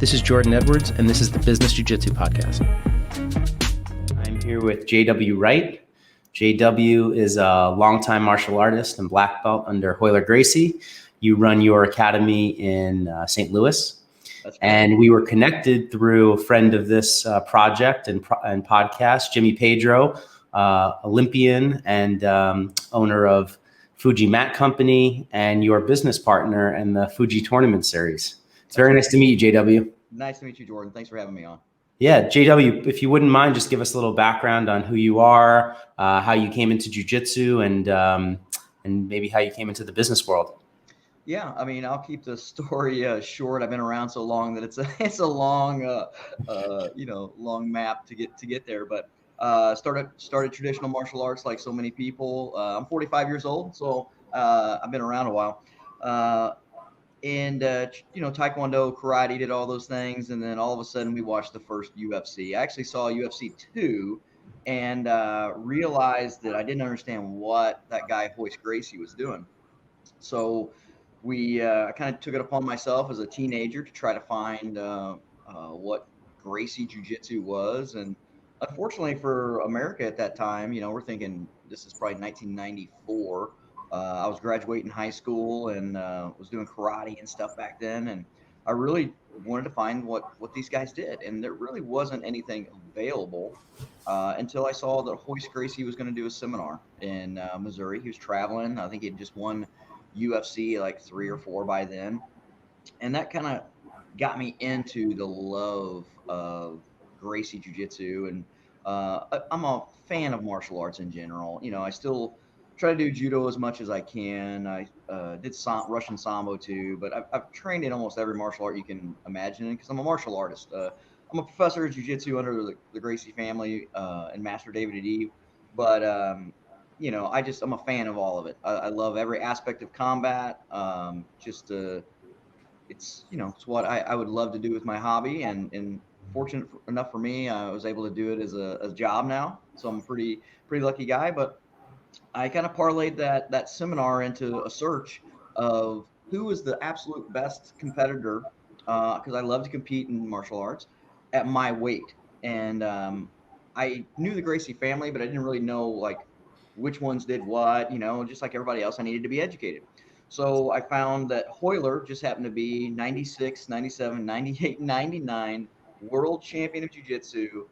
This is Jordan Edwards, and this is the Business Jiu-Jitsu Podcast. I'm here with JW Wright. JW is a longtime martial artist and black belt under Hoiler Gracie. You run your academy in St. Louis. And we were connected through a friend of this project and podcast, Jimmy Pedro, Olympian and owner of FUJI Mat Company, and your business partner in the FUJI Tournament Series. It's very nice to meet you, JW. Nice to meet you, Jordan. Thanks for having me on. Yeah, JW, if you wouldn't mind, just give us a little background on who you are, how you came into jiu-jitsu, and maybe how you came into the business world. Yeah, I mean, I'll keep the story short. I've been around so long that it's a long, long map to get there. But started traditional martial arts like so many people. I'm 45 years old, so I've been around a while. Taekwondo, karate, did all those things, and then all of a sudden we watched the first UFC. I actually saw UFC 2 and realized that I didn't understand what that guy Hoiler Gracie was doing. So I kind of took it upon myself as a teenager to try to find what Gracie Jiu-Jitsu was. And unfortunately for America at that time, we're thinking this is probably 1994. I was graduating high school and was doing karate and stuff back then. And I really wanted to find what these guys did. And there really wasn't anything available until I saw that Hoiler Gracie was going to do a seminar in Missouri. He was traveling. I think he had just won UFC like 3 or 4 by then. And that kind of got me into the love of Gracie Jiu-Jitsu. And I'm a fan of martial arts in general. I still try to do judo as much as I can. I did Russian Sambo too, but I've trained in almost every martial art you can imagine because I'm a martial artist. I'm a professor of jiu-jitsu under the Gracie family and Master David Adiv. But I'm a fan of all of it. I love every aspect of combat. It's what I would love to do with my hobby, and fortunate enough for me, I was able to do it as a job now. So I'm a pretty lucky guy. But I kind of parlayed that seminar into a search of who was the absolute best competitor, because I love to compete in martial arts at my weight. And I knew the Gracie family, but I didn't really know like which ones did what, just like everybody else, I needed to be educated. So I found that Hoiler just happened to be 96, 97, 98, 99 world champion of jiu-jitsu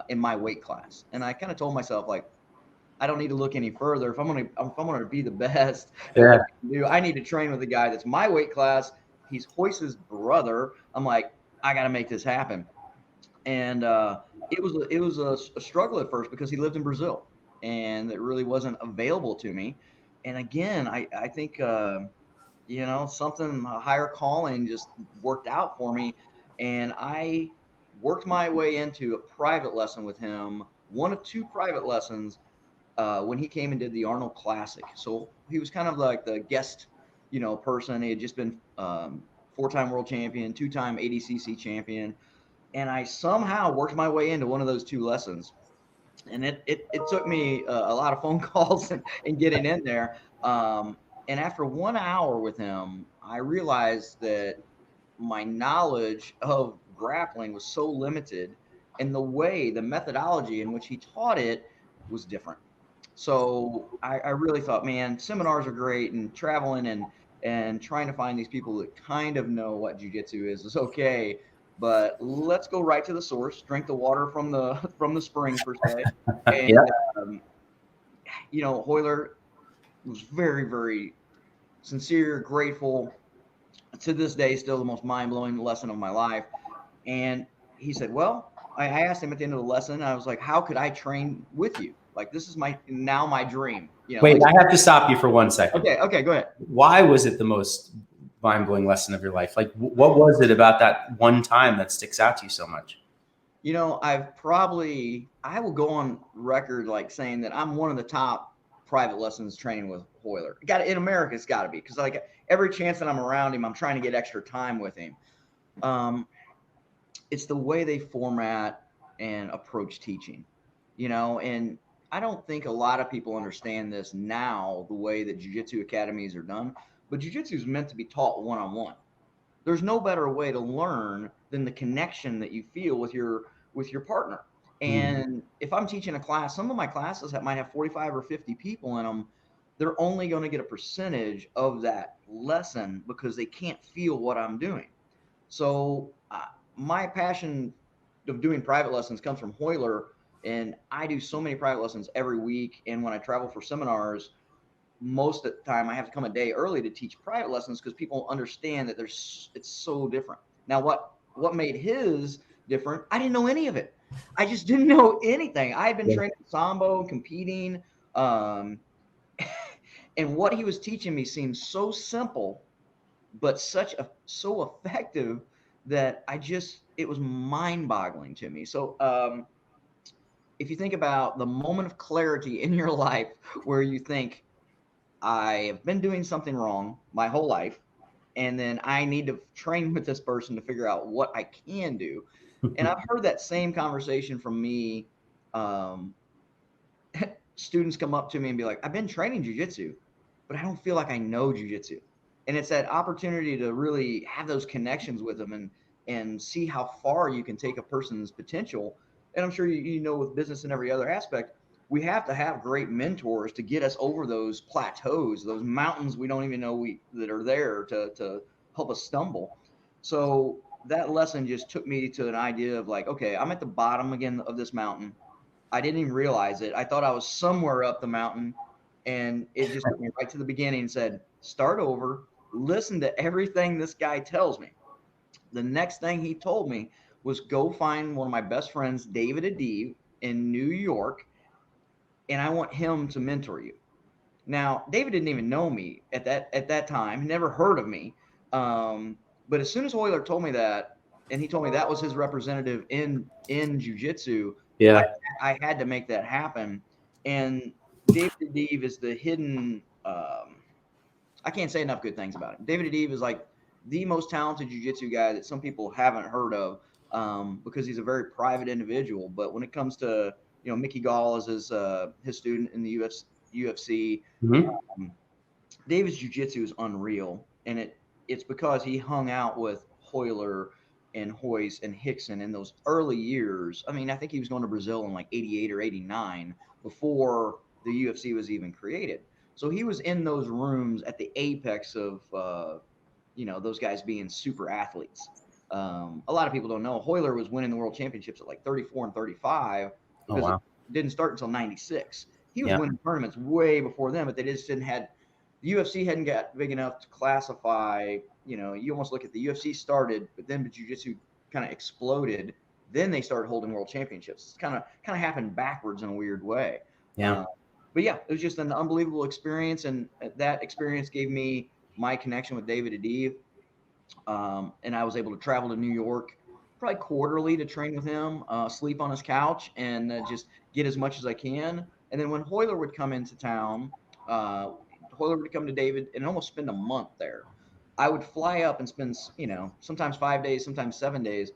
in my weight class. And I kind of told myself, like, I don't need to look any further. If I'm gonna be the best at what I can do, I need to train with a guy that's my weight class. He's Hoister's brother. I'm like, I got to make this happen. And it was a struggle at first because he lived in Brazil, and it really wasn't available to me. And again, I think something, a higher calling just worked out for me, and I worked my way into a private lesson with him, one of 2 private lessons when he came and did the Arnold Classic. So he was kind of like the guest, person. He had just been 4-time world champion, 2-time ADCC champion. And I somehow worked my way into one of those 2 lessons. And it took me a lot of phone calls and getting in there. And after 1 hour with him, I realized that my knowledge of grappling was so limited, and the methodology in which he taught it was different. So I really thought, man, seminars are great, and traveling and trying to find these people that kind of know what jiu-jitsu is okay. But let's go right to the source, drink the water from the spring per se. And, Hoiler was very, very sincere, grateful. To this day, still the most mind-blowing lesson of my life. And he said, well, I asked him at the end of the lesson, I was like, how could I train with you? Like, this is my dream. Wait, I have to stop you for 1 second. Okay, go ahead. Why was it the most mind-blowing lesson of your life? Like, what was it about that one time that sticks out to you so much? I will go on record like saying that I'm one of the top private lessons training with Hoiler. In America, it's got to be, because like every chance that I'm around him, I'm trying to get extra time with him. It's the way they format and approach teaching, and I don't think a lot of people understand this now, the way that jiu-jitsu academies are done, but jiu-jitsu is meant to be taught one-on-one. There's no better way to learn than the connection that you feel with your partner. And if I'm teaching a class, some of my classes that might have 45 or 50 people in them, they're only going to get a percentage of that lesson because they can't feel what I'm doing. So my passion of doing private lessons comes from Hoiler, and I do so many private lessons every week. And when I travel for seminars, most of the time I have to come a day early to teach private lessons because people understand that it's so different. Now, what made his different? I didn't know any of it. I just didn't know anything. I had been training Sambo, competing, and what he was teaching me seemed so simple, but so effective that it was mind-boggling to me. So if you think about the moment of clarity in your life where you think, I have been doing something wrong my whole life, and then I need to train with this person to figure out what I can do. And I've heard that same conversation from me. Students come up to me and be like, I've been training jiu-jitsu, but I don't feel like I know jiu-jitsu. And it's that opportunity to really have those connections with them and see how far you can take a person's potential. And I'm sure you know with business and every other aspect, we have to have great mentors to get us over those plateaus, those mountains we don't even know that are there to help us stumble. So that lesson just took me to an idea of like, okay, I'm at the bottom again of this mountain. I didn't even realize it. I thought I was somewhere up the mountain, and it just took me right to the beginning and said, start over, listen to everything this guy tells me. The next thing he told me was go find one of my best friends, David Adiv, in New York, and I want him to mentor you. Now, David didn't even know me at that time, never heard of me. But as soon as Hoiler told me that, and he told me that was his representative in jiu-jitsu, Yeah. I had to make that happen. And David Adiv is the hidden, I can't say enough good things about him. David Adiv is like the most talented jiu-jitsu guy that some people haven't heard of, because he's a very private individual. But when it comes to, Mickey Gall is his student in the UFC. David's jiu-jitsu is unreal, and it's because he hung out with Hoiler and Hoist and Hickson in those early years. I mean, I think he was going to Brazil in like 88 or 89 before the UFC was even created. So he was in those rooms at the apex of, those guys being super athletes. A lot of people don't know Hoiler was winning the world championships at like 34 and 35 because it didn't start until 96. He was winning tournaments way before them, but they just didn't have – the UFC hadn't got big enough to classify. You almost look at the UFC started, but then the jiu-jitsu kind of exploded. Then they started holding world championships. It's kind of happened backwards in a weird way. Yeah. But yeah, it was just an unbelievable experience, and that experience gave me my connection with David Adiv. And I was able to travel to New York probably quarterly to train with him, sleep on his couch, and just get as much as I can. And then when Hoiler would come into town, Hoiler would come to David and almost spend a month there. I would fly up and spend, sometimes 5 days, sometimes 7 days.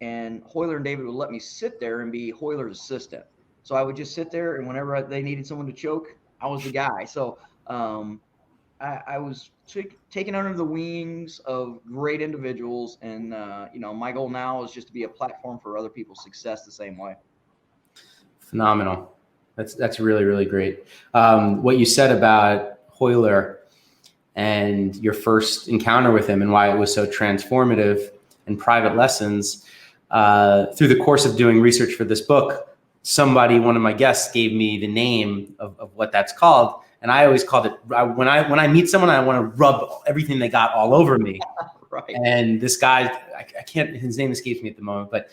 And Hoiler and David would let me sit there and be Hoiler's assistant. So I would just sit there, and whenever they needed someone to choke, I was the guy. So I was taken under the wings of great individuals. And, my goal now is just to be a platform for other people's success the same way. Phenomenal. That's really, really great. What you said about Hoiler and your first encounter with him and why it was so transformative in private lessons, through the course of doing research for this book, one of my guests gave me the name of what that's called. And I always called it, when I meet someone, I want to rub everything they got all over me. Right. And this guy, I can't, his name escapes me at the moment, but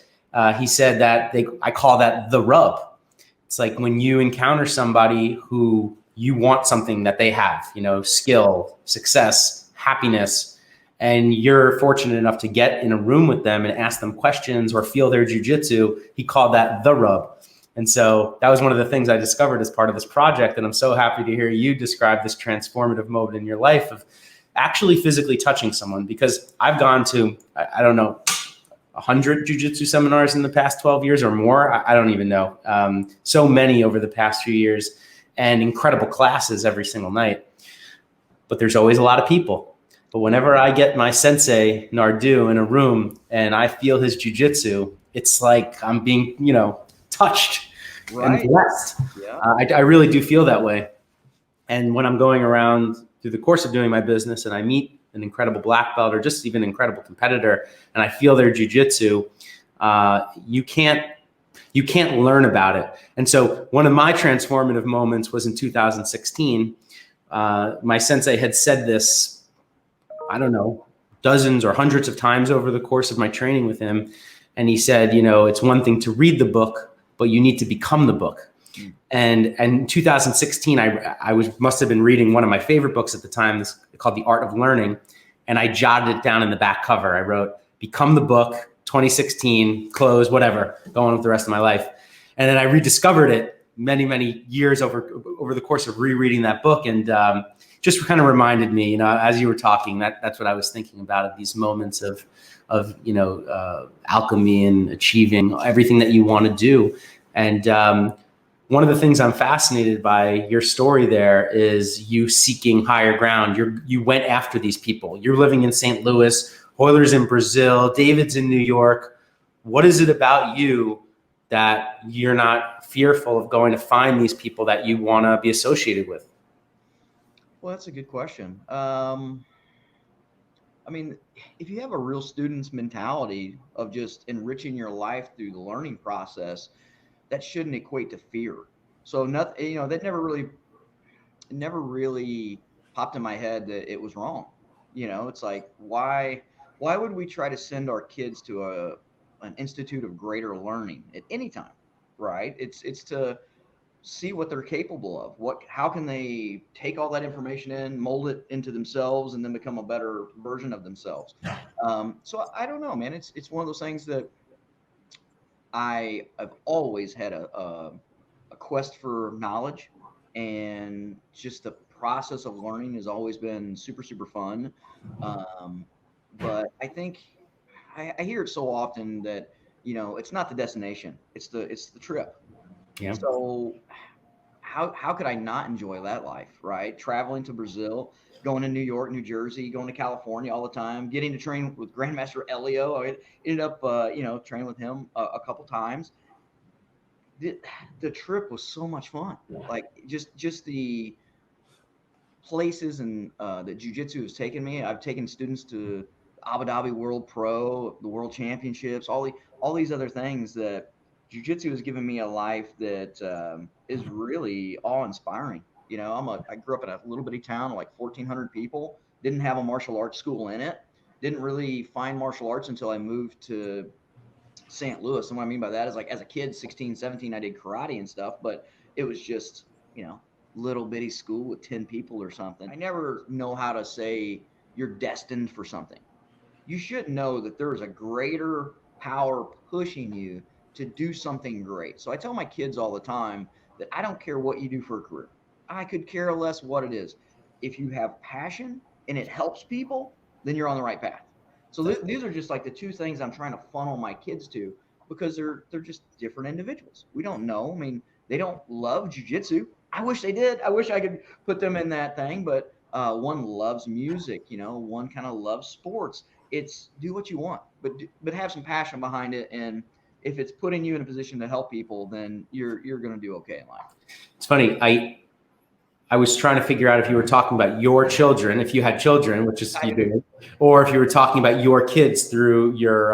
he said that I call that the rub. It's like when you encounter somebody who you want something that they have, skill, success, happiness, and you're fortunate enough to get in a room with them and ask them questions or feel their jiu-jitsu, he called that the rub. And so that was one of the things I discovered as part of this project. And I'm so happy to hear you describe this transformative moment in your life of actually physically touching someone, because I've gone to, I don't know, 100 jiu-jitsu seminars in the past 12 years or more. I don't even know. So many over the past few years, and incredible classes every single night. But there's always a lot of people. But whenever I get my sensei Nardu in a room and I feel his jujitsu, it's like I'm being, touched and blessed. Yeah. I really do feel that way. And when I'm going around through the course of doing my business and I meet an incredible black belt or just even an incredible competitor and I feel their jujitsu, you can't learn about it. And so one of my transformative moments was in 2016. My sensei had said this, I don't know, dozens or hundreds of times over the course of my training with him. And he said, it's one thing to read the book, but you need to become the book. And in 2016, I must have been reading one of my favorite books at the time, called The Art of Learning. And I jotted it down in the back cover. I wrote, become the book, 2016, close, whatever, going with the rest of my life. And then I rediscovered it many, many years over the course of rereading that book. And just kind of reminded me, as you were talking, that's what I was thinking about, at these moments of alchemy and achieving everything that you want to do. And one of the things I'm fascinated by your story there is you seeking higher ground. You went after these people. You're living in St. Louis, Hoiler's in Brazil, David's in New York. What is it about you that you're not fearful of going to find these people that you want to be associated with? Well, that's a good question. I mean, if you have a real student's mentality of just enriching your life through the learning process, that shouldn't equate to fear. So nothing, that never really popped in my head that it was wrong. It's like, why would we try to send our kids to an institute of greater learning at any time, right? It's to see what they're capable of. How can they take all that information in, mold it into themselves, and then become a better version of themselves? So I don't know, man. It's one of those things that I've always had a quest for knowledge, and just the process of learning has always been super, super fun. But I think I hear it so often that, it's not the destination, it's the trip. Yeah. So how could I not enjoy that life, right? Traveling to Brazil, going to New York, New Jersey, going to California all the time, getting to train with Grandmaster Elio. I ended up, training with him a couple times. The trip was so much fun. Like just the places and that jiu-jitsu has taken me. I've taken students to Abu Dhabi World Pro, the World Championships, all these other things that jiu-jitsu has given me a life that is really awe-inspiring. I grew up in a little bitty town of like 1,400 people, didn't have a martial arts school in it, didn't really find martial arts until I moved to St. Louis. And what I mean by that is, like, as a kid, 16, 17, I did karate and stuff, but it was just, little bitty school with 10 people or something. I never know how to say you're destined for something. You should know that there is a greater power pushing you to do something great. So I tell my kids all the time that I don't care what you do for a career. I could care less what it is. If you have passion and it helps people, then you're on the right path. So these are just like the two things I'm trying to funnel my kids to, because they're just different individuals. We don't know. I mean, they don't love jiu-jitsu. I wish they did. I wish I could put them in that thing, but one loves music, one kind of loves sports. It's do what you want, but have some passion behind it. And if it's putting you in a position to help people, then you're going to do okay in life. It's funny. I was trying to figure out if you were talking about your children, if you had children, which is you did, or if you were talking about your kids through your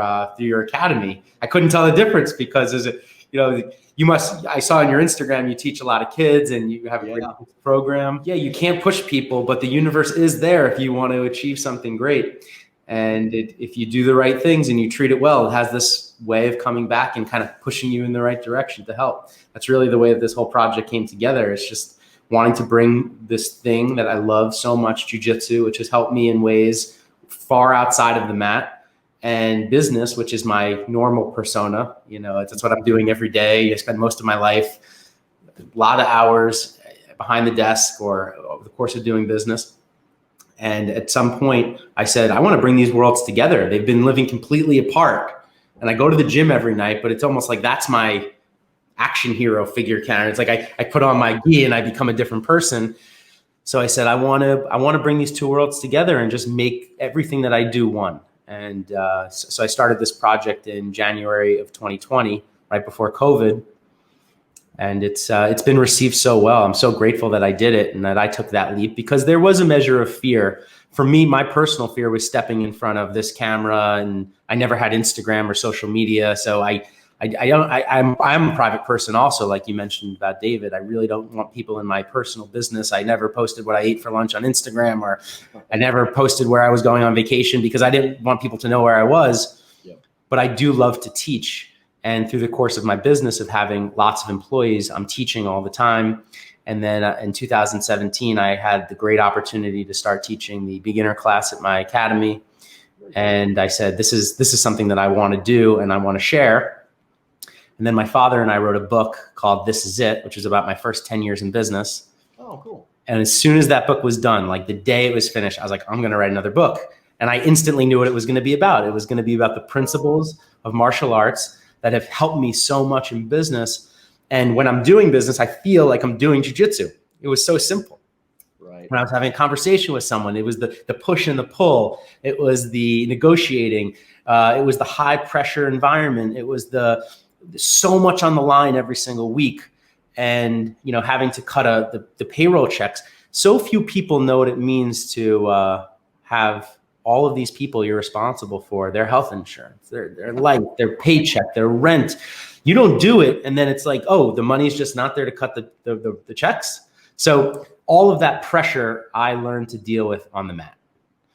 academy. I couldn't tell the difference because I saw on your Instagram, you teach a lot of kids and you have a great program. Yeah, you can't push people, but the universe is there if you want to achieve something great. And if you do the right things and you treat it well, it has this way of coming back and kind of pushing you in the right direction to help. That's really the way that this whole project came together. It's just wanting to bring this thing that I love so much, jiu-jitsu, which has helped me in ways far outside of the mat, and business, which is my normal persona. That's what I'm doing every day. I spend most of my life, a lot of hours behind the desk or over the course of doing business. And at some point I said, I want to bring these worlds together. They've been living completely apart. And I go to the gym every night, but it's almost like that's my action hero figure counter. It's like I put on my gi and I become a different person. So I said, I want to bring these two worlds together and just make everything that I do one. And so I started this project in January of 2020, right before COVID. And it's been received so well. I'm so grateful that I did it and that I took that leap, because there was a measure of fear. For me, my personal fear was stepping in front of this camera, and I never had Instagram or social media. So I'm a private person also, like you mentioned about David. I really don't want people in my personal business. I never posted what I ate for lunch on Instagram, or I never posted where I was going on vacation, because I didn't want people to know where I was. Yep. But I do love to teach. And through the course of my business of having lots of employees, I'm teaching all the time. And then in 2017, I had the great opportunity to start teaching the beginner class at my academy. And I said, this is something that I want to do and I want to share. And then my father and I wrote a book called This Is It, which is about my first 10 years in business. Oh, cool. And as soon as that book was done, like the day it was finished, I was like, I'm going to write another book. And I instantly knew what it was going to be about. It was going to be about the principles of martial arts that have helped me so much in business. And when I'm doing business, I feel like I'm doing jiu-jitsu. It was so simple. Right. When I was having a conversation with someone, it was the push and the pull. It was the negotiating. It was the high pressure environment. It was the so much on the line every single week. And, having to cut the payroll checks. So few people know what it means to have all of these people you're responsible for, their health insurance, their life, their paycheck, their rent. You don't do it, and then it's like, oh, the money's just not there to cut the checks. So all of that pressure I learned to deal with on the mat.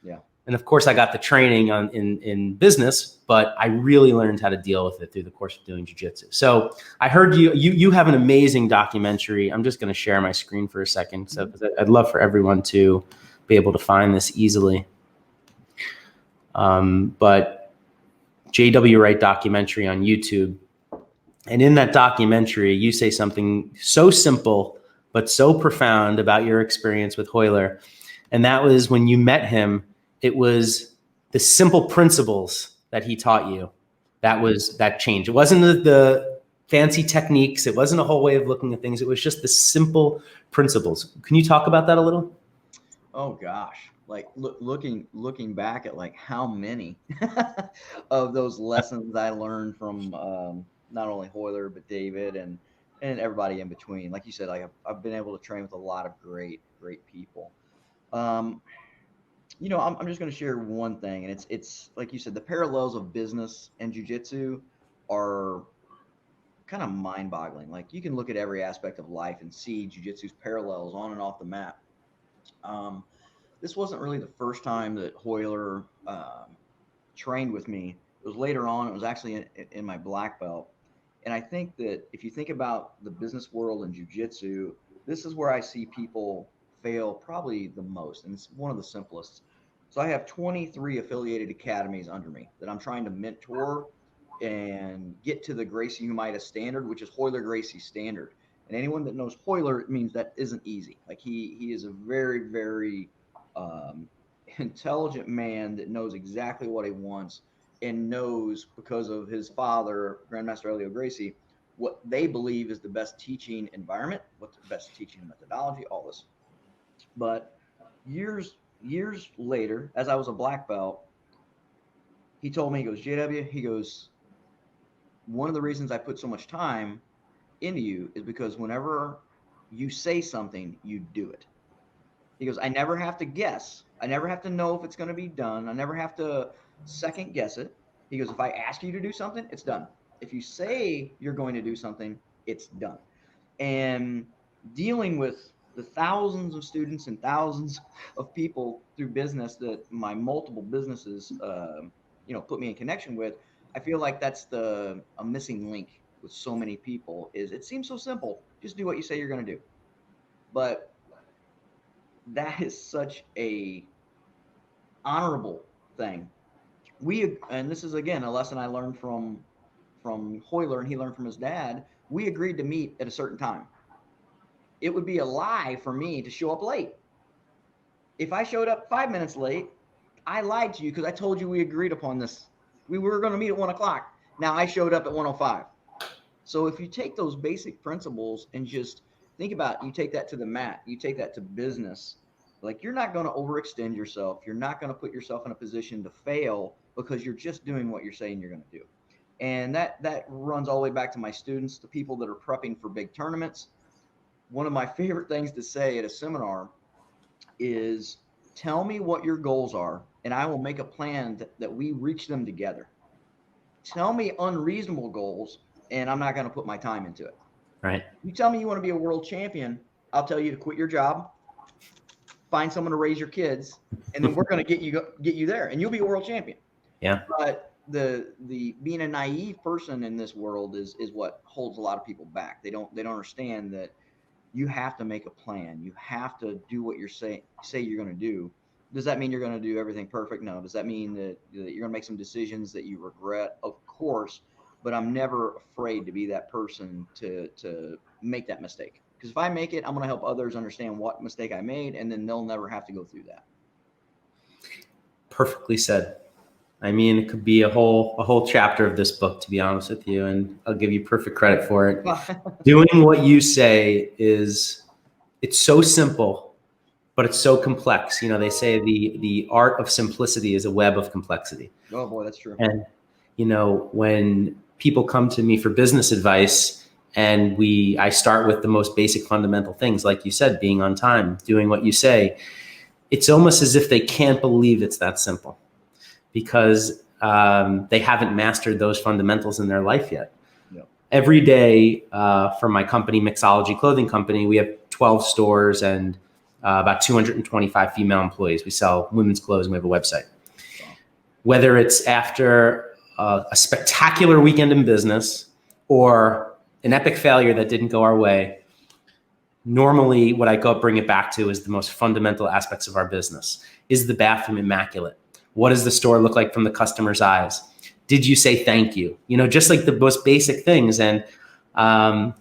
Yeah. And of course I got the training in business, but I really learned how to deal with it through the course of doing jiu-jitsu. So I heard you have an amazing documentary. I'm just going to share my screen for a second. So I'd love for everyone to be able to find this easily. But J.W. Wright documentary on YouTube. And in that documentary, you say something so simple, but so profound about your experience with Hoiler. And that was when you met him, it was the simple principles that he taught you. That changed. It wasn't the fancy techniques. It wasn't a whole way of looking at things. It was just the simple principles. Can you talk about that a little? Oh gosh. Like looking back at like how many of those lessons I learned from not only Hoiler but David and everybody in between. Like you said, I've been able to train with a lot of great people. I'm just going to share one thing, and it's like you said, the parallels of business and jiu-jitsu are kind of mind-boggling. Like you can look at every aspect of life and see jiu-jitsu's parallels on and off the mat. This wasn't really the first time that Hoiler trained with me. It was later on. It was actually in my black belt. And I think that if you think about the business world and jiu-jitsu, this is where I see people fail probably the most. And it's one of the simplest. So I have 23 affiliated academies under me that I'm trying to mentor and get to the Gracie Humaita standard, which is Hoiler Gracie standard. And anyone that knows Hoiler, it means that isn't easy. Like he is a very, very intelligent man that knows exactly what he wants and knows, because of his father, Grandmaster Hoiler Gracie, what they believe is the best teaching environment, what's the best teaching methodology, all this. But years later, as I was a black belt, he told me, he goes, JW, he goes, one of the reasons I put so much time into you is because whenever you say something, you do it. He goes, I never have to guess. I never have to know if it's going to be done. I never have to second guess it. He goes, if I ask you to do something, it's done. If you say you're going to do something, it's done. And dealing with the thousands of students and thousands of people through business that my multiple businesses, put me in connection with, I feel like that's a missing link with so many people. Is it seems so simple. Just do what you say you're going to do. But that is such a honorable thing. And this is again a lesson I learned from Hoiler, and he learned from his dad. We agreed to meet at a certain time. It would be a lie for me to show up late. If I showed up 5 minutes late, I lied to you because I told you we agreed upon this. We were going to meet at 1 o'clock. Now I showed up at 1:05. So if you take those basic principles and just think about, you take that to the mat, you take that to business. Like, you're not going to overextend yourself. You're not going to put yourself in a position to fail because you're just doing what you're saying you're going to do. And that runs all the way back to my students, the people that are prepping for big tournaments. One of my favorite things to say at a seminar is, tell me what your goals are, and I will make a plan that we reach them together. Tell me unreasonable goals, and I'm not going to put my time into it. Right. You tell me you want to be a world champion, I'll tell you to quit your job, find someone to raise your kids, and then we're going to get you there, and you'll be a world champion. Yeah. But the being a naive person in this world is what holds a lot of people back. They don't understand that you have to make a plan. You have to do what you're say you're going to do. Does that mean you're going to do everything perfect? No. Does that mean that you're going to make some decisions that you regret? Of course. But I'm never afraid to be that person to make that mistake. Because if I make it, I'm going to help others understand what mistake I made, and then they'll never have to go through that. Perfectly said. I mean, it could be a whole chapter of this book, to be honest with you, and I'll give you perfect credit for it. Doing what you say it's so simple, but it's so complex. You know, they say the art of simplicity is a web of complexity. Oh boy, that's true. And, you know, when people come to me for business advice and I start with the most basic fundamental things, like you said, being on time, doing what you say, it's almost as if they can't believe it's that simple, because they haven't mastered those fundamentals in their life yet. Yep. Every day for my company, Mixology Clothing Company, we have 12 stores and about 225 female employees. We sell women's clothes and we have a website. Wow. Whether it's after a spectacular weekend in business or an epic failure that didn't go our way, normally what I bring it back to is the most fundamental aspects of our business. Is the bathroom immaculate? What does the store look like from the customer's eyes? Did you say thank you? You know, just like the most basic things. And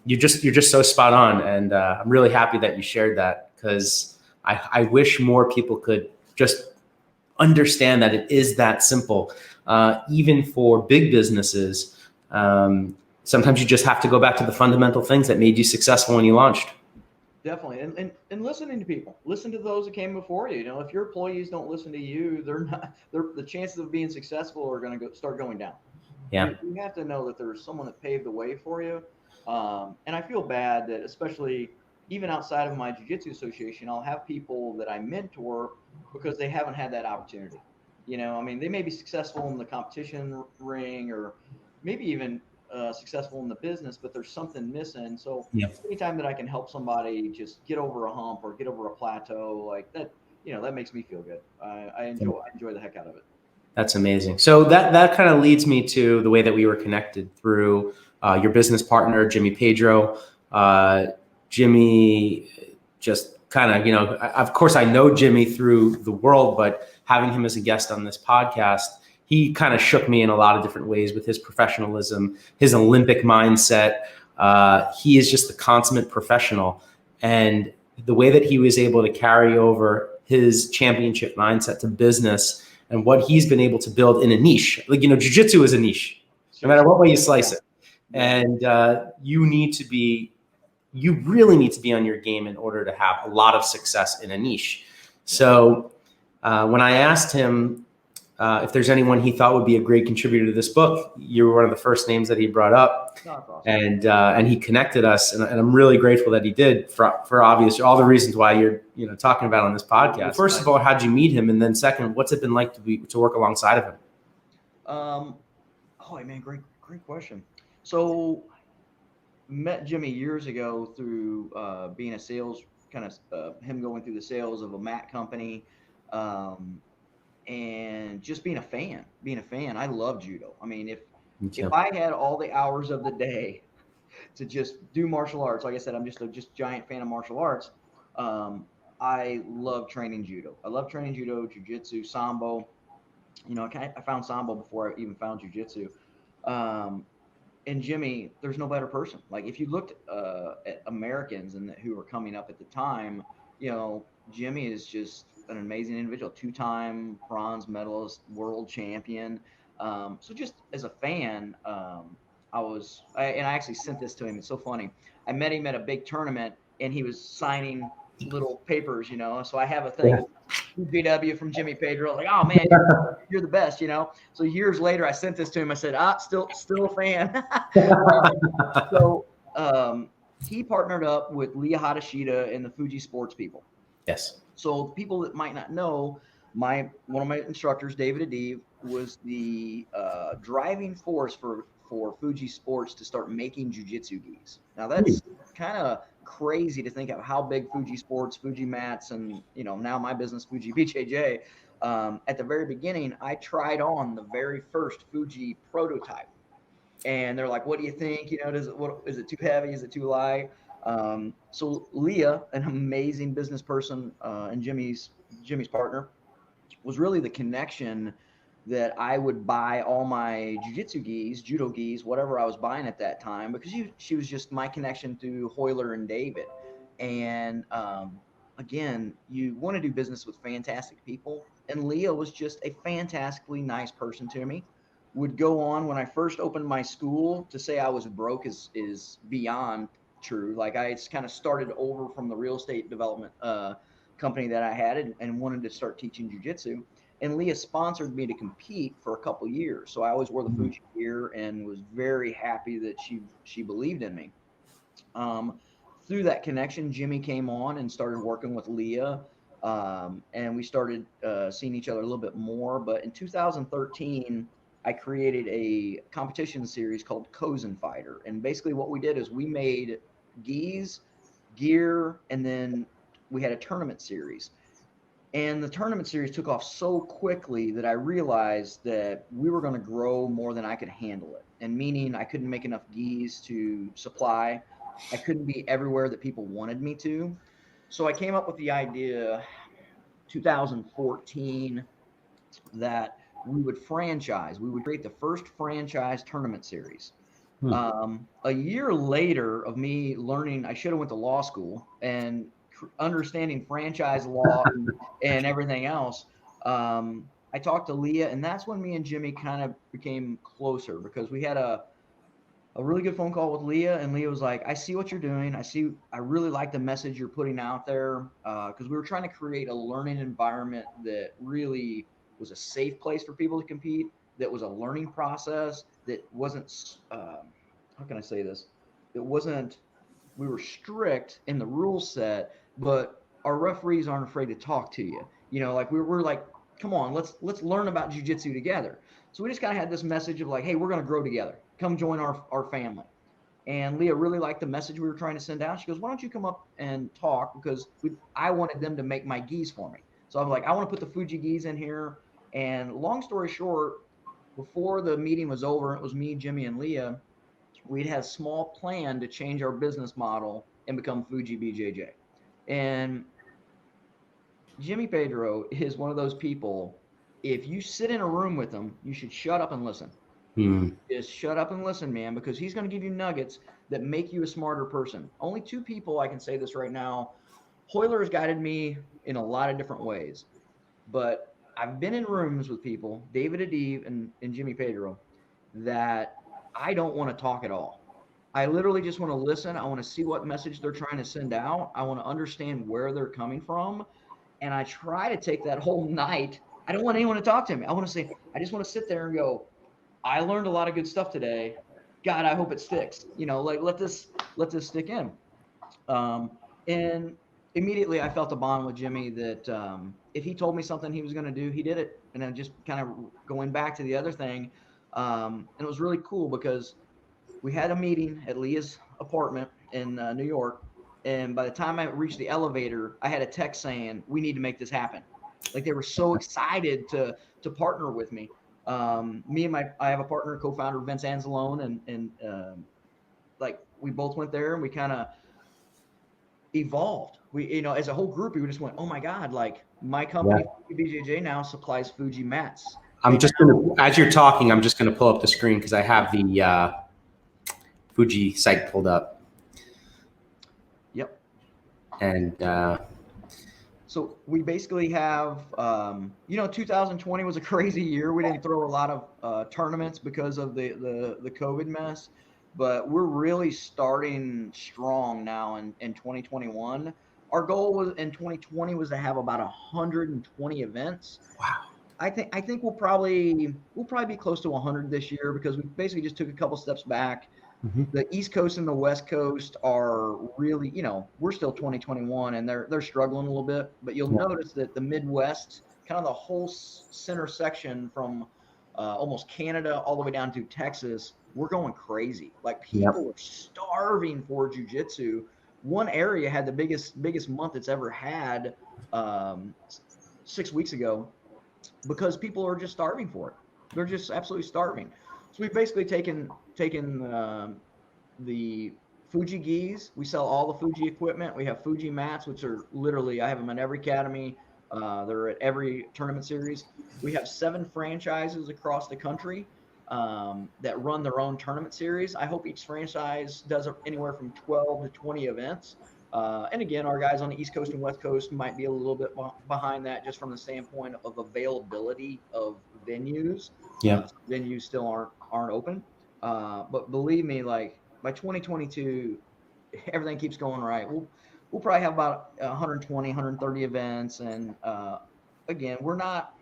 you're just so spot on. And I'm really happy that you shared that, because I wish more people could just understand that it is that simple. Even for big businesses, sometimes you just have to go back to the fundamental things that made you successful when you launched. Definitely. And listening to people, listen to those that came before you. You know, if your employees don't listen to you, the chances of being successful are going to start going down. Yeah. You have to know that there's someone that paved the way for you. And I feel bad that, especially even outside of my jiu-jitsu association, I'll have people that I mentor because they haven't had that opportunity. You know, I mean, they may be successful in the competition ring, or maybe even successful in the business, but there's something missing. So anytime that I can help somebody just get over a hump or get over a plateau like that, you know, that makes me feel good. I enjoy the heck out of it. That's amazing. So that kind of leads me to the way that we were connected through your business partner, Jimmy Pedro. Jimmy just kind of, you know, of course I know Jimmy through the world, but having him as a guest on this podcast, he kind of shook me in a lot of different ways with his professionalism, his Olympic mindset. He is just the consummate professional. And the way that he was able to carry over his championship mindset to business and what he's been able to build in a niche. Like, you know, jiu-jitsu is a niche, no matter what way you slice it. And you really need to be on your game in order to have a lot of success in a niche. So when I asked him if there's anyone he thought would be a great contributor to this book, you were one of the first names that he brought up. Awesome. And he connected us, and I'm really grateful that he did for obvious, all the reasons why you're talking about on this podcast. Well, first of all, how'd you meet him, and then second, what's it been like to work alongside of him? Oh man, great question. So met Jimmy years ago through being a sales him going through the sales of a mat company. And just being a fan. I love judo. I mean, if I had all the hours of the day to just do martial arts, like I said, I'm just a giant fan of martial arts. I love training judo. I love training judo, jiu-jitsu, sambo. You know, I found sambo before I even found jiu-jitsu. And Jimmy, there's no better person. Like, if you looked at Americans who were coming up at the time, you know, Jimmy is just an amazing individual, 2-time bronze medalist, world champion. So just as a fan, I actually sent this to him. It's so funny. I met him at a big tournament, and he was signing little papers, you know. So I have a thing, BW from Jimmy Pedro, like, oh man, you're the best, you know. So years later, I sent this to him. I said, still a fan. So he partnered up with Lia Hatashita and the FUJI Sports people. Yes. So people that might not know, one of my instructors, David Adiv, was the driving force for FUJI Sports to start making jiu-jitsu gis. Now that's kind of crazy to think of how big FUJI Sports, FUJI mats, and now my business, FUJI BJJ. At the very beginning, I tried on the very first FUJI prototype, and they're like, "What do you think? Is it too heavy? Is it too light?" So Leah, an amazing business person, and Jimmy's partner, was really the connection that I would buy all my jiu-jitsu gis, judo gis, whatever I was buying at that time, because she was just my connection to Hoiler and David. And again, you want to do business with fantastic people, and Leah was just a fantastically nice person to me. Would go on, when I first opened my school, to say I was broke is beyond true. Like, I kind of started over from the real estate development company that I had, and wanted to start teaching jiu-jitsu. And Leah sponsored me to compete for a couple years. So I always wore the FUJI gear and was very happy that she believed in me. Through that connection, Jimmy came on and started working with Leah. And we started seeing each other a little bit more. But in 2013, I created a competition series called Cozen Fighter. And basically what we did is we made gis, gear, and then we had a tournament series. And the tournament series took off so quickly that I realized that we were going to grow more than I could handle it. And meaning I couldn't make enough gis to supply. I couldn't be everywhere that people wanted me to. So I came up with the idea 2014 that we would create the first franchise tournament series. A year later of me learning, I should have went to law school and understanding franchise law and everything else. I talked to Leah, and that's when me and Jimmy kind of became closer, because we had a really good phone call with Leah, and Leah was like, I see what you're doing. I really like the message you're putting out there, because we were trying to create a learning environment that really was a safe place for people to compete, that was a learning process, that wasn't, how can I say this? We were strict in the rule set, but our referees aren't afraid to talk to you. Like we're like, come on, let's learn about jiu-jitsu together. So we just kind of had this message of like, hey, we're going to grow together. Come join our family. And Leah really liked the message we were trying to send out. She goes, why don't you come up and talk? Because I wanted them to make my gis for me. So I'm like, I want to put the FUJI gis in here. And long story short, before the meeting was over, it was me, Jimmy, and Leah. We'd had a small plan to change our business model and become FUJI BJJ. And Jimmy Pedro is one of those people, if you sit in a room with him, you should shut up and listen. Just shut up and listen, man, because he's going to give you nuggets that make you a smarter person. Only two people I can say this right now. Hoiler has guided me in a lot of different ways, but I've been in rooms with people, David Adiv and Jimmy Pedro, that I don't want to talk at all. I literally just want to listen. I want to see what message they're trying to send out. I want to understand where they're coming from. And I try to take that whole night. I don't want anyone to talk to me. I just want to sit there and go, I learned a lot of good stuff today. God, I hope it sticks. Like let this stick in. And immediately I felt a bond with Jimmy that if he told me something he was going to do, he did it. And then just kind of going back to the other thing, and it was really cool because we had a meeting at Leah's apartment in New York. And by the time I reached the elevator, I had a text saying, we need to make this happen. Like they were so excited to partner with me. I have a partner, co-founder, Vince Anzelone, and like we both went there and we kind of evolved. We, as a whole group, we just went, oh my God, like my company, BJJ, now supplies FUJI mats. As you're talking, I'm just going to pull up the screen because I have the FUJI site pulled up. Yep. And so we basically have, 2020 was a crazy year. We didn't throw a lot of tournaments because of the COVID mess. but we're really starting strong now in 2021. Our goal was in 2020 was to have about 120 events. Wow. I think we'll probably be close to 100 this year, because we basically just took a couple steps back. Mm-hmm. The East Coast and the West Coast are really, we're still 2021 and they're struggling a little bit, but you'll notice that the Midwest, kind of the whole center section from almost Canada all the way down to Texas, we're going crazy. Like, people are starving for jiu-jitsu. One area had the biggest month it's ever had 6 weeks ago, because people are just starving for it. They're just absolutely starving. So we've basically taken the FUJI gis. We sell all the FUJI equipment. We have FUJI mats, which are literally, I have them in every academy. They're at every tournament series. We have 7 franchises across the country that run their own tournament series. I hope each franchise does anywhere from 12 to 20 events. And again, our guys on the East Coast and West Coast might be a little bit behind that, just from the standpoint of availability of venues. Venues still aren't open. But believe me, like, by 2022, everything keeps going right. We'll probably have about 120, 130 events. And again, we're not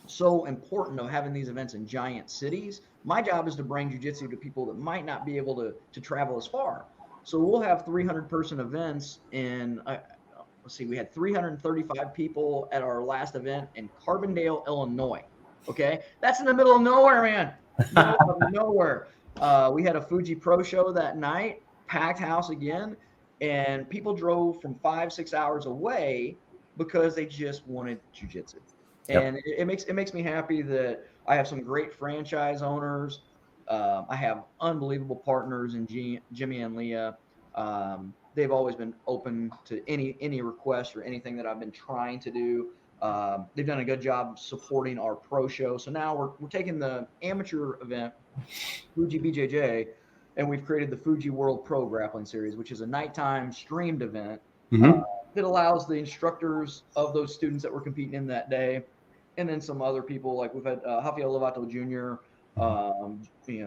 so important of having these events in giant cities. My job is to bring jiu-jitsu to people that might not be able to travel as far. So we'll have 300-person events in, let's see, we had 335 people at our last event in Carbondale, Illinois. Okay, that's in the middle of nowhere, man. Middle of nowhere. We had a FUJI Pro show that night, packed house again, and people drove from 5-6 hours away because they just wanted jiu-jitsu. And it makes me happy that I have some great franchise owners. I have unbelievable partners in Jimmy and Leah. They've always been open to any request or anything that I've been trying to do. They've done a good job supporting our pro show. So now we're taking the amateur event, FUJI BJJ, and we've created the FUJI World Pro Grappling Series, which is a nighttime streamed event that allows the instructors of those students that were competing in that day, and then some other people, like we've had Rafael Lovato Jr.,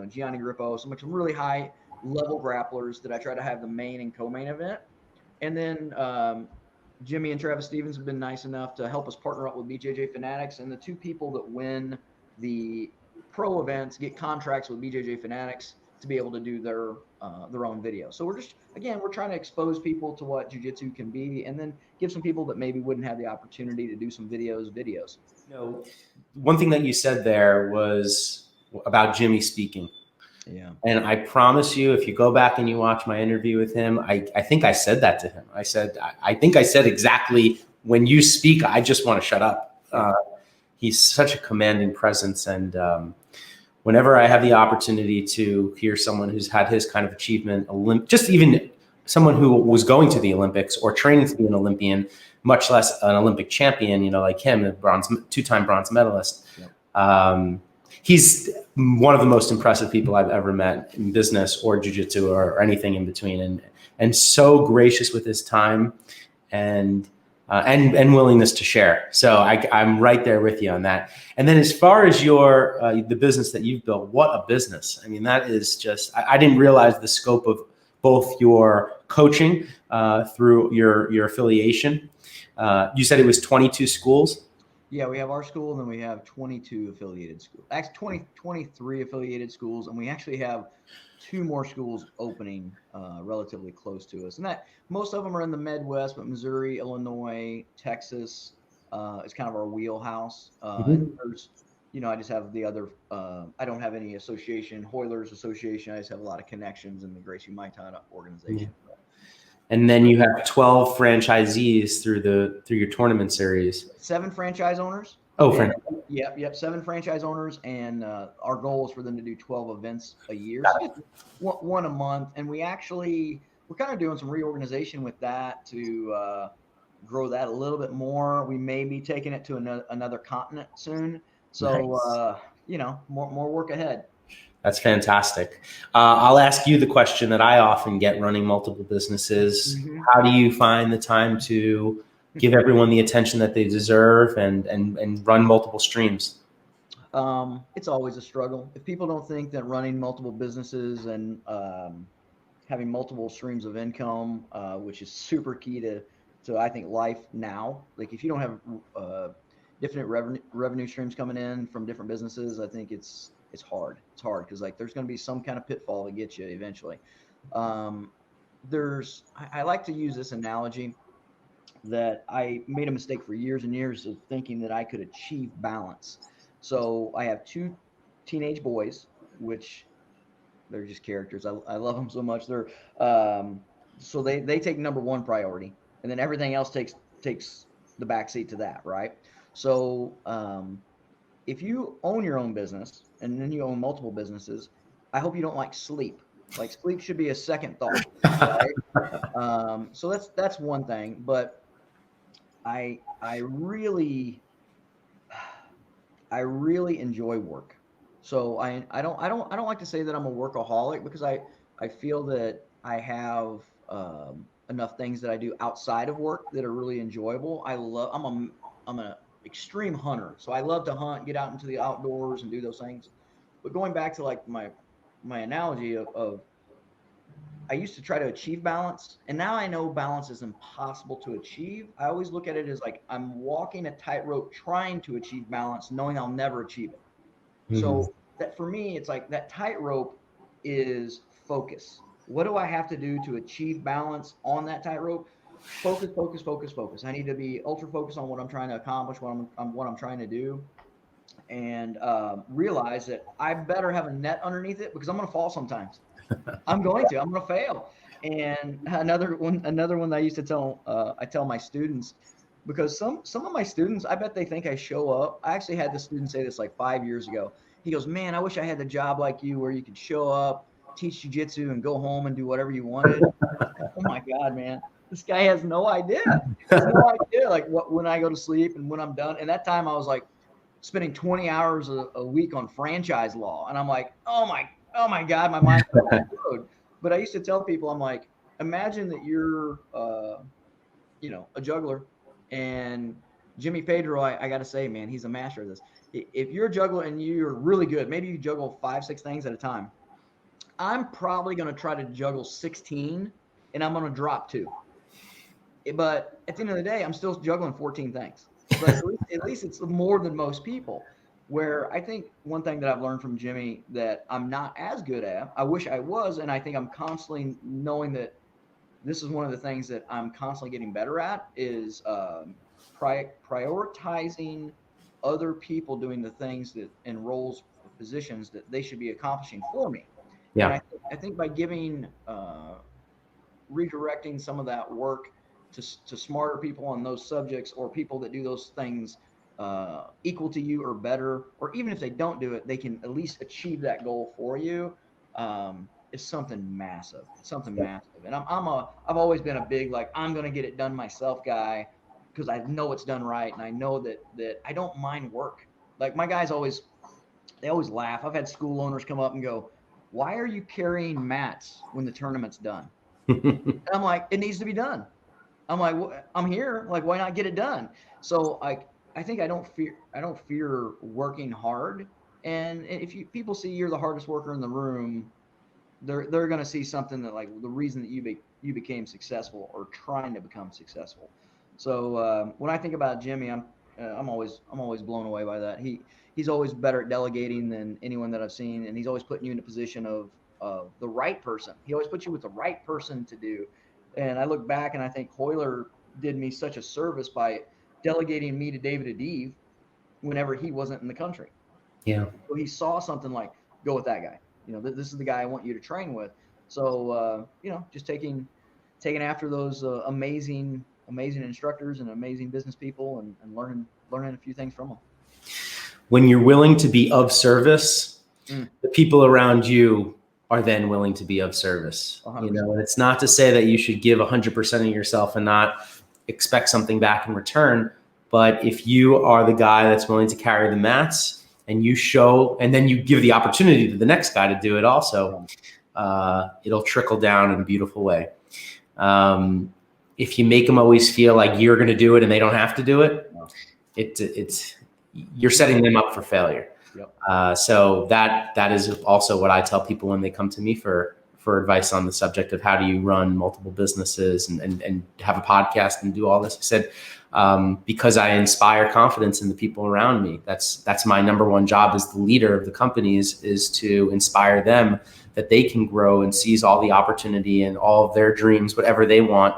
Gianni Grippo, some really high level grapplers that I try to have the main and co-main event. And then Jimmy and Travis Stevens have been nice enough to help us partner up with BJJ Fanatics, and the 2 people that win the pro events get contracts with BJJ Fanatics to be able to do their own video. So we're trying to expose people to what jiu-jitsu can be, and then give some people that maybe wouldn't have the opportunity to do some videos. One thing that you said there was about Jimmy speaking. Yeah. And I promise you, if you go back and you watch my interview with him, I think I said that to him. I think I said exactly, when you speak, I just want to shut up. He's such a commanding presence. And whenever I have the opportunity to hear someone who's had his kind of achievement, just even someone who was going to the Olympics or training to be an Olympian, much less an Olympic champion, like him, a 2-time bronze medalist. Yep. He's one of the most impressive people I've ever met in business or jiu-jitsu or anything in between, and so gracious with his time and willingness to share. So I'm right there with you on that. And then as far as the business that you've built, what a business. I mean, that is just, I didn't realize the scope of both your coaching through your affiliation. You said it was 22 schools? Yeah, we have our school, and then we have 22 affiliated schools. Actually, 23 affiliated schools, and we actually have 2 more schools opening relatively close to us. And that most of them are in the Midwest, but Missouri, Illinois, Texas is kind of our wheelhouse. And there's, I just have the other. I don't have any association, Hoilers Association. I just have a lot of connections in the Gracie Humaita organization. And then you have 12 franchisees through your tournament series. 7 franchise owners. Oh, Yep. 7 franchise owners, and our goal is for them to do 12 events a year, so one a month. And we're kind of doing some reorganization with that to grow that a little bit more. We may be taking it to another continent soon. So, nice. More work ahead. That's fantastic. I'll ask you the question that I often get running multiple businesses. How do you find the time to give everyone the attention that they deserve and run multiple streams? It's always a struggle. If people don't think that running multiple businesses and having multiple streams of income, which is super key to I think life now. Like if you don't have different revenue streams coming in from different businesses, I think it's hard. It's hard because like there's going to be some kind of pitfall that gets you eventually. I like to use this analogy that I made a mistake for years and years of thinking that I could achieve balance. So I have 2 teenage boys, which they're just characters. I love them so much. They're so they take number one priority, and then everything else takes the backseat to that, right? So if you own your own business and then you own multiple businesses, I hope you don't like sleep. Like sleep should be a second thought, right? So that's one thing, but I really enjoy work. So I don't like to say that I'm a workaholic because I feel that I have enough things that I do outside of work that are really enjoyable. I'm an extreme hunter, so I love to hunt, get out into the outdoors and do those things. But going back to like my analogy of I used to try to achieve balance, and now I know balance is impossible to achieve. I always look at it as like I'm walking a tightrope trying to achieve balance, knowing I'll never achieve it. Mm-hmm. So that for me, it's like that tightrope is focus. What do I have to do to achieve balance on that tightrope? Focus, focus, focus, focus. I need to be ultra focused on what I'm trying to accomplish, what I'm trying to do, and realize that I better have a net underneath it because I'm going to fall sometimes. I'm going to fail. And another one that I used to tell, I tell my students, because some of my students, I bet they think I show up. I actually had this student say this like 5 years ago. He goes, man, I wish I had the job like you where you could show up, teach jiu-jitsu and go home and do whatever you wanted. Oh my God, man. This guy has no idea. He has no idea like when I go to sleep and when I'm done. And that time I was like spending 20 hours a week on franchise law. And I'm like, oh my God, my mind's explode. But I used to tell people, I'm like, imagine that you're, a juggler, and Jimmy Pedro, I got to say, man, he's a master of this. If you're a juggler and you're really good, maybe you juggle 5-6 things at a time. I'm probably going to try to juggle 16, and I'm going to drop 2. But at the end of the day, I'm still juggling 14 things. But at least it's more than most people. Where I think one thing that I've learned from Jimmy that I'm not as good at, I wish I was, and I think I'm constantly knowing that this is one of the things that I'm constantly getting better at is prioritizing other people doing the things that in roles, positions that they should be accomplishing for me. Yeah. And I think by giving, redirecting some of that work to smarter people on those subjects or people that do those things equal to you or better, or even if they don't do it, they can at least achieve that goal for you. Is something massive. It's something massive. And I've always been a big, like, I'm going to get it done myself guy, because I know it's done right. And I know that I don't mind work. Like my guys they always laugh. I've had school owners come up and go, why are you carrying mats when the tournament's done? And I'm like, it needs to be done. I'm like, I'm here. Like, why not get it done? So I think I don't fear working hard. And if people see you're the hardest worker in the room, they're going to see something that like the reason that you became successful or trying to become successful. So when I think about Jimmy, I'm always blown away by that. He's always better at delegating than anyone that I've seen, and he's always putting you in a position of the right person. He always puts you with the right person to do. And I look back and I think Hoiler did me such a service by delegating me to David Adiv whenever he wasn't in the country. Yeah. So he saw something like, go with that guy. This is the guy I want you to train with. So, just taking after those amazing instructors and amazing business people and learning a few things from them. When you're willing to be of service, the people around you are then willing to be of service. 100%. And it's not to say that you should give 100% of yourself and not expect something back in return. But if you are the guy that's willing to carry the mats and you show, and then you give the opportunity to the next guy to do it also, it'll trickle down in a beautiful way. If you make them always feel like you're going to do it and they don't have to do it, you're setting them up for failure. Yep. So that is also what I tell people when they come to me for advice on the subject of how do you run multiple businesses and have a podcast and do all this. I said, because I inspire confidence in the people around me. That's my number one job as the leader of the companies, is to inspire them that they can grow and seize all the opportunity and all of their dreams, whatever they want.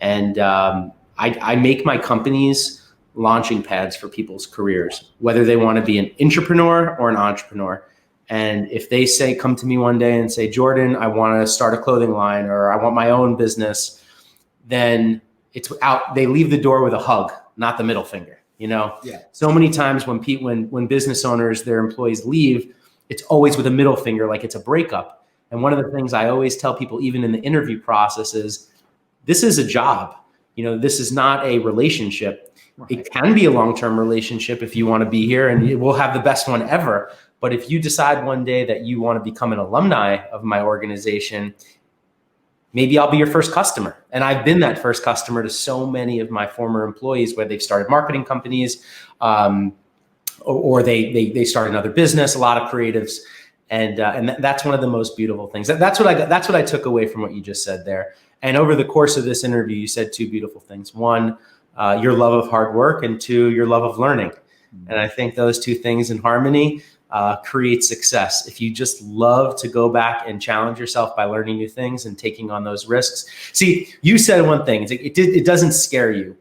And I make my companies launching pads for people's careers, whether they want to be an intrapreneur or an entrepreneur. And if they say, come to me one day and say, Jordan, I want to start a clothing line, or I want my own business, then it's out. They leave the door with a hug, not the middle finger. Yeah. So many times when business owners, their employees leave, it's always with a middle finger, like it's a breakup. And one of the things I always tell people, even in the interview process, is this is a job. This is not a relationship. Right. It can be a long-term relationship if you want to be here, and we'll have the best one ever. But if you decide one day that you want to become an alumni of my organization, maybe I'll be your first customer. And I've been that first customer to so many of my former employees, where they've started marketing companies, or they start another business, a lot of creatives. And that's one of the most beautiful things. That's what I took away from what you just said there. And over the course of this interview, you said two beautiful things. One, your love of hard work, and two, your love of learning. And I think those two things in harmony create success. If you just love to go back and challenge yourself by learning new things and taking on those risks. See, you said one thing, it doesn't scare you,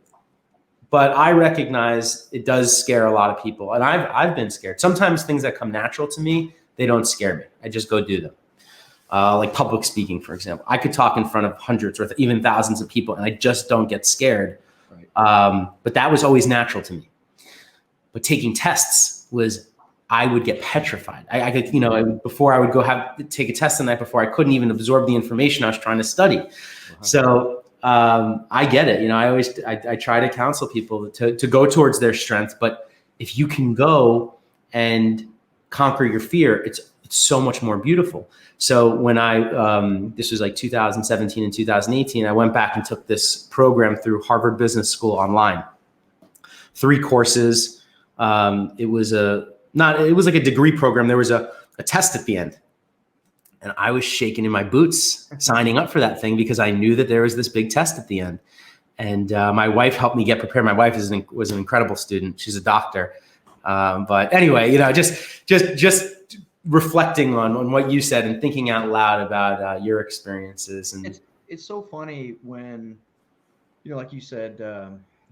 but I recognize it does scare a lot of people. And I've been scared. Sometimes things that come natural to me, they don't scare me. I just go do them. Like public speaking, for example. I could talk in front of hundreds or even thousands of people, and I just don't get scared. Right. But that was always natural to me. But taking tests I would get petrified. I could, before I would take a test the night before, I couldn't even absorb the information I was trying to study. Uh-huh. So I get it. I try to counsel people to go towards their strength, but if you can go and conquer your fear, it's so much more beautiful. So when this was like 2017 and 2018, I went back and took this program through Harvard Business School online. 3 courses. It was like a degree program. There was a test at the end, and I was shaking in my boots signing up for that thing, because I knew that there was this big test at the end. And my wife helped me get prepared. My wife was an incredible student. She's a doctor. But anyway, just reflecting on what you said and thinking out loud about your experiences. And it's so funny when, like you said,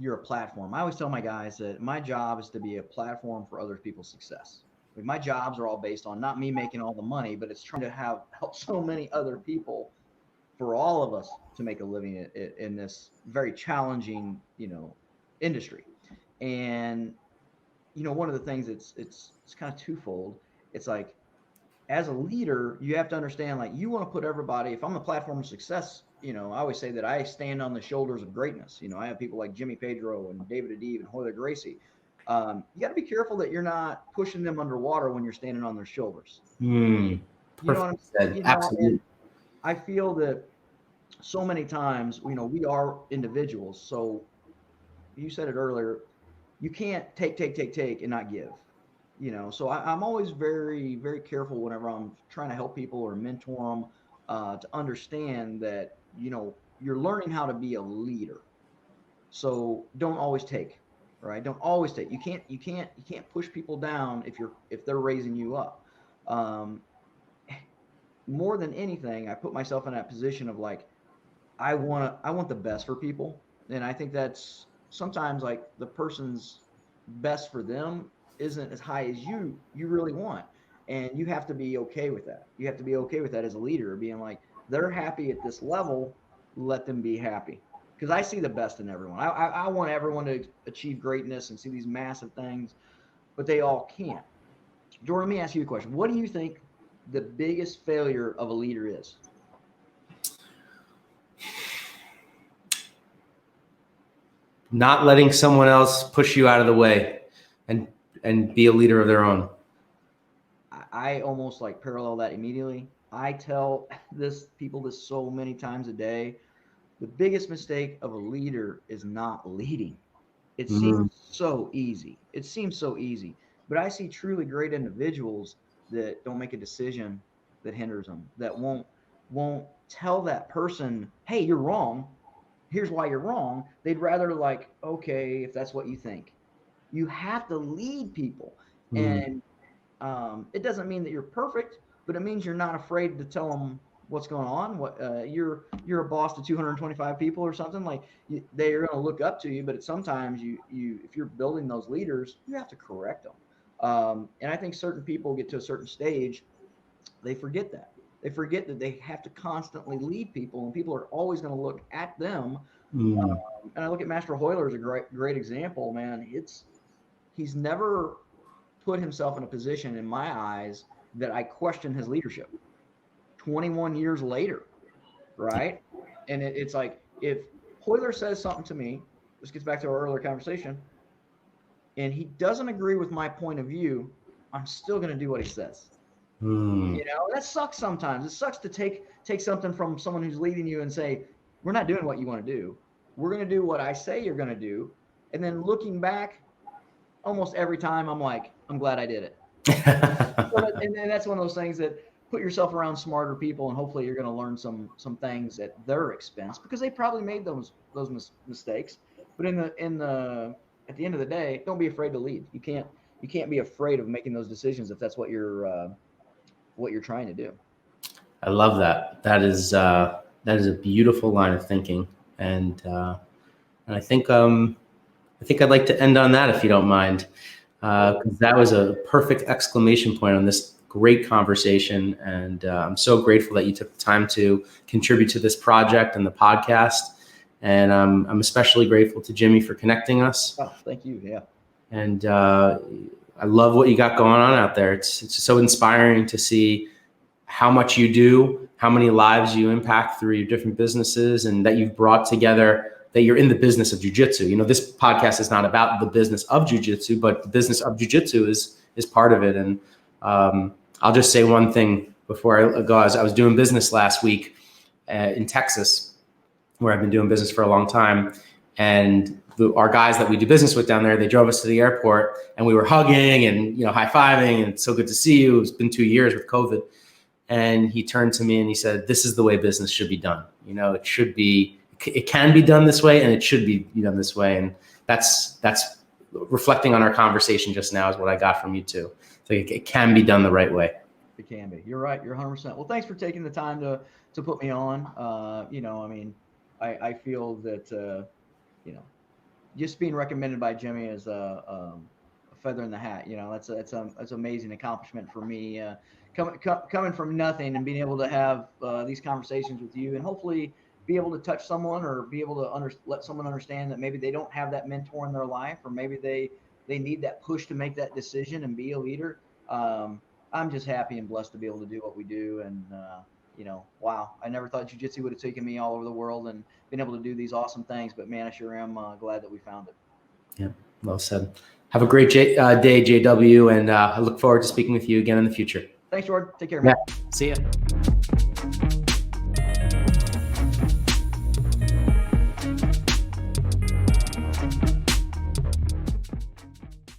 you're a platform. I always tell my guys that my job is to be a platform for other people's success. My jobs are all based on not me making all the money, but it's trying to help so many other people, for all of us to make a living in this very challenging, industry. And, one of the things it's kind of twofold. It's like, as a leader, you have to understand, like, you want to put everybody, if I'm the platform of success, I always say that I stand on the shoulders of greatness. I have people like Jimmy Pedro and David Adiv and Hoiler Gracie. You got to be careful that you're not pushing them underwater when you're standing on their shoulders. You know what I'm saying? Absolutely. I feel that so many times, we are individuals. So you said it earlier, you can't take and not give. So I'm always very, very careful whenever I'm trying to help people or mentor them to understand that, you're learning how to be a leader. So don't always take, right? Don't always take. You can't push people down if they're raising you up. More than anything, I put myself in that position of, like, I want the best for people. And I think that's sometimes, like, the person's best for them isn't as high as you really want. And you have to be okay with that. You have to be okay with that as a leader, being like, they're happy at this level, let them be happy. Because I see the best in everyone. I want everyone to achieve greatness and see these massive things, but they all can't. Jordan, let me ask you a question. What do you think the biggest failure of a leader is? Not letting someone else push you out of the way and be a leader of their own. I almost like parallel that immediately. I tell people this so many times a day. The biggest mistake of a leader is not leading. It seems so easy. But I see truly great individuals that don't make a decision that hinders them, that won't tell that person, hey, you're wrong. Here's why you're wrong. They'd rather like, okay, if that's what you think. You have to lead people. And it doesn't mean that you're perfect, but it means you're not afraid to tell them what's going on. What you're a boss to 225 people or something, like they're going to look up to you. But sometimes you if you're building those leaders, you have to correct them. And I think certain people get to a certain stage, they forget that. They forget that they have to constantly lead people, and people are always going to look at them. And I look at Master Hoiler as a great example, man. He's never put himself in a position, in my eyes, that I question his leadership 21 years later, right? And it's like, if Hoiler says something to me, this gets back to our earlier conversation, and he doesn't agree with my point of view, I'm still going to do what he says. You know, that sucks sometimes. It sucks to take something from someone who's leading you and say, we're not doing what you want to do. We're going to do what I say you're going to do. And then looking back, almost every time I'm like, I'm glad I did it. And that's one of those things that put yourself around smarter people, and hopefully you're going to learn some things at their expense, because they probably made those mistakes. But at the end of the day, don't be afraid to lead. You can't be afraid of making those decisions if that's what you're trying to do. I love that. That is a beautiful line of thinking, and I think I'd like to end on that, if you don't mind, because that was a perfect exclamation point on this great conversation. And I'm so grateful that you took the time to contribute to this project and the podcast. And I'm especially grateful to Jimmy for connecting us. Oh, thank you. Yeah. And I love what you got going on out there. It's so inspiring to see how much you do, how many lives you impact through your different businesses, and that you've brought together, that you're in the business of jiu-jitsu. You know, this podcast is not about the business of jiu-jitsu, but the business of jiu-jitsu is part of it. And I'll just say one thing before I go. I was doing business last week in Texas, where I've been doing business for a long time. And our guys that we do business with down there, they drove us to the airport, and we were hugging and, you know, high-fiving, and it's so good to see you. It's been 2 years with COVID. And he turned to me and he said, "This is the way business should be done. You know, it can be done this way, and it should be done this way." And that's reflecting on our conversation just now is what I got from you too. So it can be done the right way. It can be. You're right. You're 100%. Well, thanks for taking the time to put me on. You know, I mean, I feel that, you know, just being recommended by Jimmy is a feather in the hat. You know, that's an amazing accomplishment for me. Coming from nothing and being able to have these conversations with you, and hopefully be able to touch someone, or be able to let someone understand that maybe they don't have that mentor in their life, or maybe they need that push to make that decision and be a leader. I'm just happy and blessed to be able to do what we do. And, you know, wow, I never thought jiu-jitsu would have taken me all over the world and been able to do these awesome things, but man, I sure am glad that we found it. Yeah, well said. Have a great day, JW, and I look forward to speaking with you again in the future. Thanks, Jordan. Take care, man. Yeah. See ya.